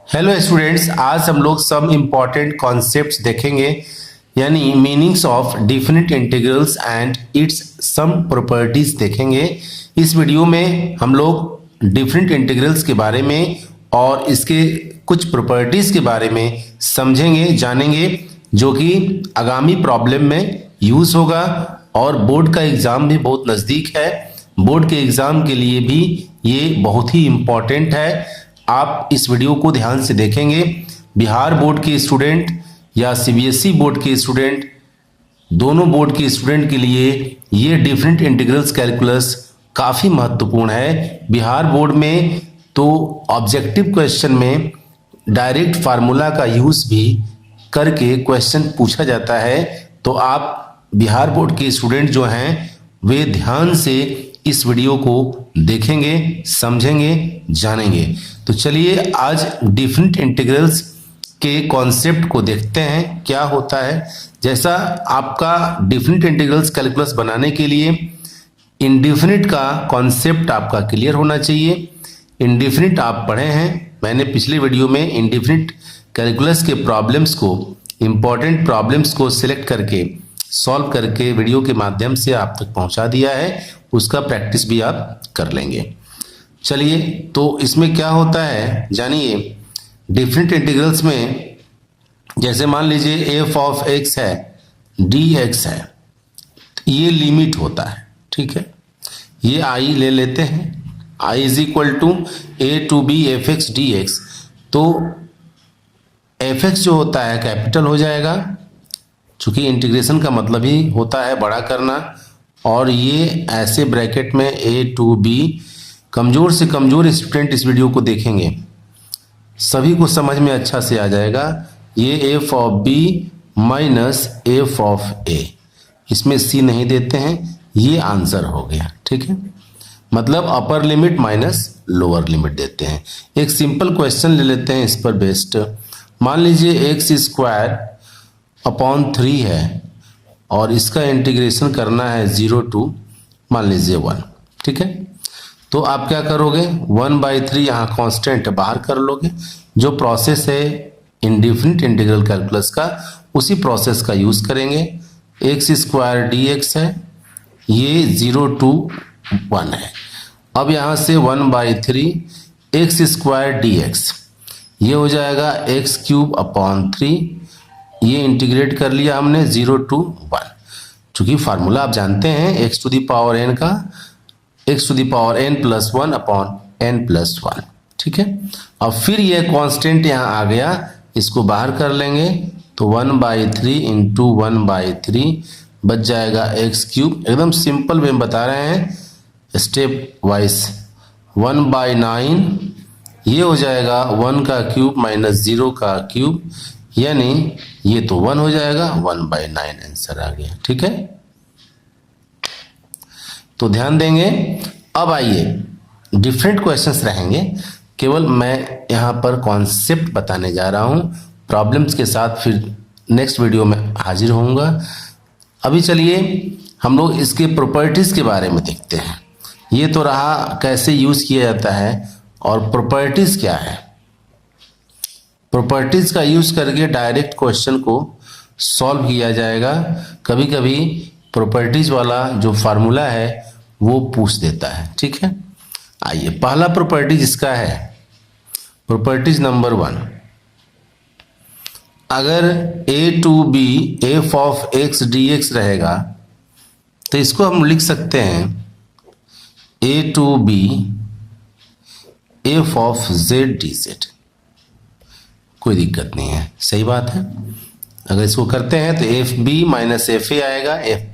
Hello students, आज हम लोग सब इम्पॉर्टेंट कॉन्सेप्ट्स देखेंगे, यानी meanings of definite integrals and its some properties देखेंगे। इस वीडियो में हम लोग डिफरेंट इंटीग्रल्स के बारे में और इसके कुछ प्रॉपर्टीज के बारे में समझेंगे, जानेंगे, जो कि आगामी प्रॉब्लम में यूज होगा। और बोर्ड का एग्जाम भी बहुत नज़दीक है, बोर्ड के एग्जाम के लिए भी ये बहुत ही इम्पॉर्टेंट है। आप इस वीडियो को ध्यान से देखेंगे। बिहार बोर्ड के स्टूडेंट या सीबीएसई बोर्ड के स्टूडेंट, दोनों बोर्ड के स्टूडेंट के लिए ये डिफरेंट इंटीग्रल्स कैलकुलस काफ़ी महत्वपूर्ण है। बिहार बोर्ड में तो ऑब्जेक्टिव क्वेश्चन में डायरेक्ट फार्मूला का यूज़ भी करके क्वेश्चन पूछा जाता है। तो आप बिहार बोर्ड के स्टूडेंट जो हैं वे ध्यान से इस वीडियो को देखेंगे, समझेंगे, जानेंगे। तो चलिए आज डिफरेंट इंटीग्रल्स के कॉन्सेप्ट को देखते हैं क्या होता है। जैसा आपका डिफरेंट इंटीग्रल्स कैलकुलस बनाने के लिए इंडिफिनिट का कॉन्सेप्ट आपका क्लियर होना चाहिए। इंडिफिनिट आप पढ़े हैं, मैंने पिछले वीडियो में इंडिफिनिट कैलकुलस के प्रॉब्लम्स को, इंपॉर्टेंट प्रॉब्लम्स को सिलेक्ट करके सॉल्व करके वीडियो के माध्यम से आप तक पहुंचा दिया है। उसका प्रैक्टिस भी आप कर लेंगे। चलिए, तो इसमें क्या होता है जानिए। डिफरेंट इंटीग्रल्स में जैसे मान लीजिए एफ ऑफ एक्स है, डी एक्स है, ये लिमिट होता है, ठीक है। ये आई ले लेते हैं, I is equal to A to B F X D X. तो एफ एक्स जो होता है कैपिटल हो जाएगा, चूंकि इंटीग्रेशन का मतलब ही होता है बड़ा करना। और ये ऐसे ब्रैकेट में ए टू बी, कमज़ोर से कमज़ोर स्टूडेंट इस वीडियो को देखेंगे, सभी को समझ में अच्छा से आ जाएगा। ये F of B minus F of A, इसमें सी नहीं देते हैं, ये आंसर हो गया, ठीक है। मतलब upper limit minus lower limit देते हैं। एक सिंपल क्वेश्चन ले लेते हैं इस पर बेस्ड। मान लीजिए एक्स स्क्वायर अपॉन 3 है और इसका इंटीग्रेशन करना है 0 टू मान लीजिए 1, ठीक है। तो आप क्या करोगे, 1/3 यहाँ कांस्टेंट बाहर कर लोगे। जो प्रोसेस है इंडिफिनिट इंटीग्रल कैलकुलस का, उसी प्रोसेस का यूज करेंगे। एक्स स्क्वायर डी एक्स है, ये 0 टू 1 है। अब यहाँ से 1/3 एक्स स्क्वायर डी एक्स, ये हो जाएगा एक्स क्यूब अपॉन 3। ये इंटीग्रेट कर लिया हमने 0 टू 1। चूंकि फार्मूला आप जानते हैं X to the power N का, X to the power N plus 1 upon N plus 1, ठीक है। अब फिर ये कांस्टेंट यहाँ आ गया, इसको बाहर कर लेंगे तो 1/3 इंटू 1/3 बच जाएगा एक्स क्यूब। एकदम सिंपल वे में बता रहे हैं स्टेप वाइज। 1/9 ये हो जाएगा 1 का क्यूब माइनस 0 का क्यूब, यानी ये तो 1 हो जाएगा, 1/9 आंसर आ गया, ठीक है। तो ध्यान देंगे। अब आइए डिफरेंट क्वेश्चंस रहेंगे, केवल मैं यहाँ पर कॉन्सेप्ट बताने जा रहा हूँ, प्रॉब्लम्स के साथ फिर नेक्स्ट वीडियो में हाजिर होऊंगा। अभी चलिए हम लोग इसके प्रॉपर्टीज़ के बारे में देखते हैं। ये तो रहा कैसे यूज़ किया जाता है, और प्रॉपर्टीज़ क्या है। प्रॉपर्टीज का यूज करके डायरेक्ट क्वेश्चन को सॉल्व किया जाएगा। कभी कभी प्रॉपर्टीज वाला जो फार्मूला है वो पूछ देता है, ठीक है। आइए, पहला प्रॉपर्टीज इसका है, प्रॉपर्टीज नंबर 1। अगर A to B F of X D X रहेगा तो इसको हम लिख सकते हैं A to B F of Z D Z. कोई दिक्कत नहीं है, सही बात है। अगर इसको करते हैं तो F B minus F A आएगा, F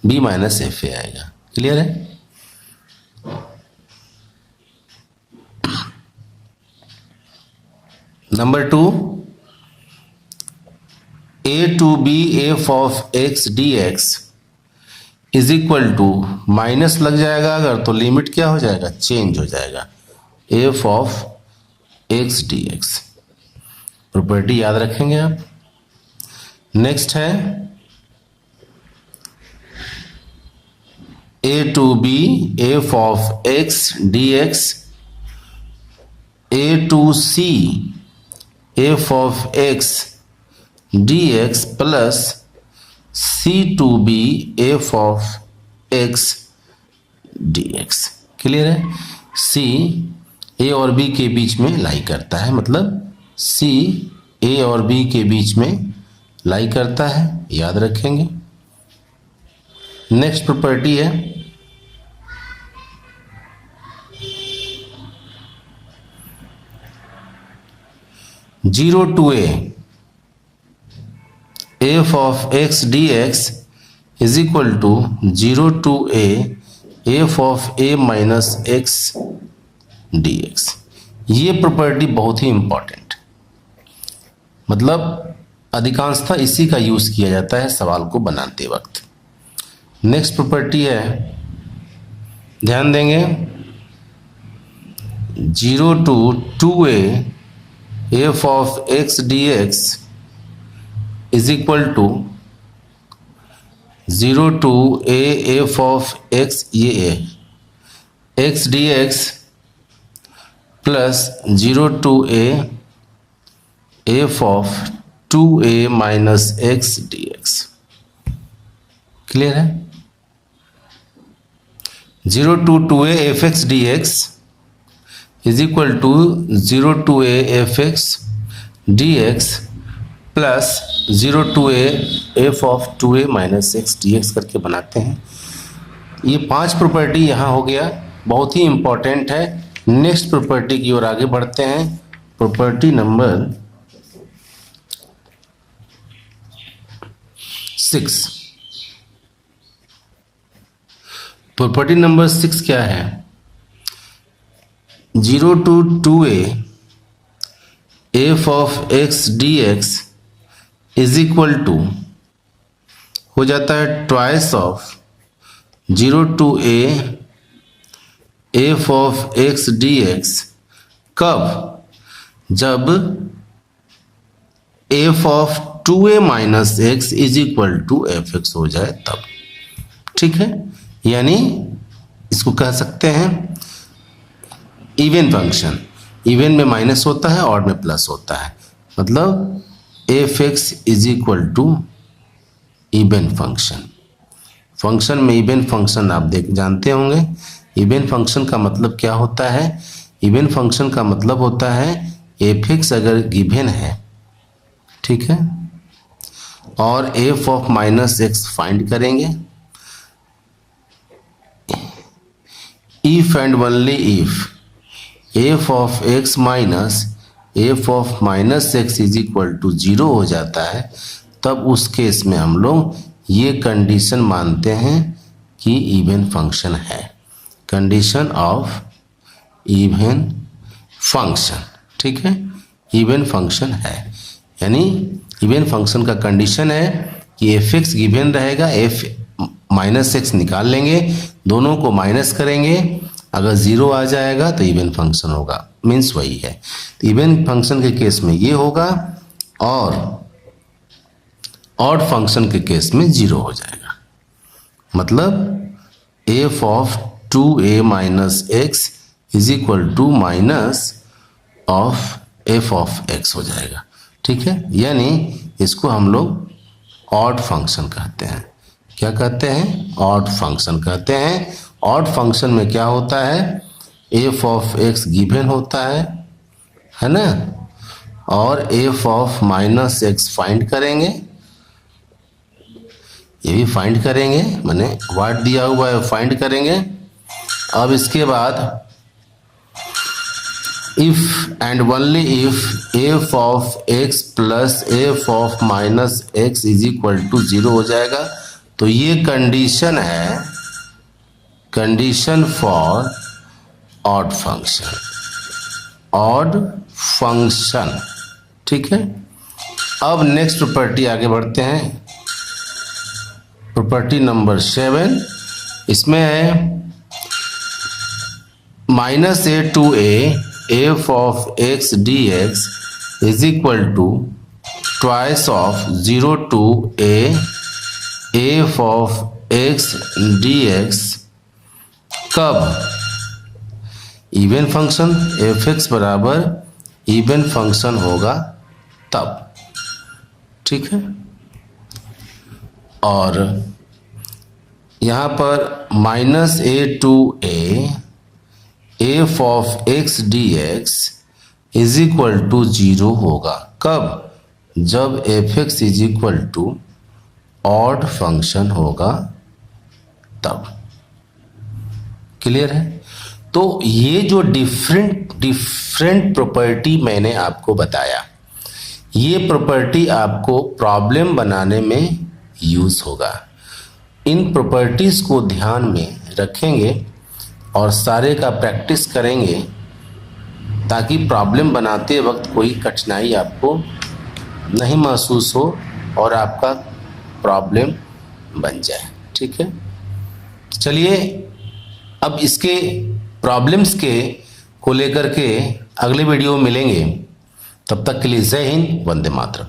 B minus F A आएगा। क्लियर है। Number 2, A to B F of X D X is equal to, minus लग जाएगा अगर तो लिमिट क्या हो जाएगा, चेंज हो जाएगा, F of X D X. Property याद रखेंगे आप। नेक्स्ट है A to B F of X D X, A to C F of X D X plus C to B F of X D X. Clear है? C ए और B के बीच में लाई करता है, मतलब सी ए और बी के बीच में लाई करता है, याद रखेंगे। नेक्स्ट प्रॉपर्टी है 0 to a f of x dx is equal to 0 to a f of a minus x dx। ये प्रॉपर्टी बहुत ही इंपॉर्टेंट, मतलब अधिकांशतः इसी का यूज किया जाता है सवाल को बनाते वक्त। नेक्स्ट प्रॉपर्टी है, ध्यान देंगे, 0 to 2a f of x dx is equal to 0 to a f of x ये x dx plus 0 to a f of 2a minus x dx। Clear है? 0 to 2a f x dx is equal to 0 to a f x dx plus 0 to a f of 2a minus x dx करके बनाते हैं। ये 5 property यहाँ हो गया, बहुत ही important है। नेक्स्ट प्रॉपर्टी की ओर आगे बढ़ते हैं। Property number 6। प्रॉपर्टी नंबर 6 क्या है? 0 to 2a f of x dx is equal to हो जाता है twice of 0 to a f of x dx। कब? जब f of 2a minus x is equal to fx हो जाए तब। ठीक है, यानी इसको कह सकते हैं इवन फंक्शन। इवन में माइनस होता है, ऑड में प्लस होता है, मतलब F X is equal to even function. Function में इवन फंक्शन आप जानते होंगे। इवन फंक्शन का मतलब क्या होता है? इवन फंक्शन का मतलब होता है एफ एक्स अगर गिवन है, ठीक है, और F of minus X find करेंगे, if and only if f of x minus f of minus X is equal to 0 हो जाता है, तब उस केस में हम लोग ये कंडीशन मानते हैं कि इवन फंक्शन है। कंडीशन ऑफ इवन फंक्शन, ठीक है, इवन फंक्शन है। यानी इवन फंक्शन का कंडीशन है कि एफ एक्स गिवन रहेगा, एफ माइनस एक्स निकाल लेंगे, दोनों को माइनस करेंगे, अगर 0 आ जाएगा तो इवन फंक्शन होगा, मीन्स वही है। तो इवन फंक्शन के केस में ये होगा और ऑड फंक्शन के केस में 0 हो जाएगा, मतलब F of 2a minus X is equal to minus of F of X हो जाएगा। ठीक है, यानी इसको हम लोग ऑड फंक्शन कहते हैं। क्या कहते हैं? ऑड फंक्शन कहते हैं। ऑड फंक्शन में क्या होता है? एफ ऑफ एक्स गिवन होता है ना, और F of minus X find करेंगे, ये भी फाइंड करेंगे, मैंने व्हाट दिया हुआ है फाइंड करेंगे। अब इसके बाद if and only if F of X plus F of minus X is equal to 0 हो जाएगा, तो ये कंडीशन है, condition for odd function, odd function. ठीक है, अब नेक्स्ट प्रॉपर्टी आगे बढ़ते हैं। प्रॉपर्टी नंबर 7, इसमें है minus A to A F of X D X is equal to twice of 0 to A F of X D X. कब? Even function F X बराबर इवन फंक्शन होगा तब, ठीक है। और यहाँ पर minus A to A F of X D X is equal to 0 होगा। कब? जब F X is equal to odd function होगा तब। क्लियर है? तो ये जो डिफरेंट प्रॉपर्टी मैंने आपको बताया, ये प्रॉपर्टी आपको प्रॉब्लम बनाने में यूज होगा। इन प्रॉपर्टीज को ध्यान में रखेंगे और सारे का प्रैक्टिस करेंगे ताकि प्रॉब्लम बनाते वक्त कोई कठिनाई आपको नहीं महसूस हो और आपका प्रॉब्लम बन जाए। ठीक है, चलिए अब इसके प्रॉब्लम्स के को लेकर के अगले वीडियो में मिलेंगे। तब तक के लिए जय हिंद, वंदे मातरम।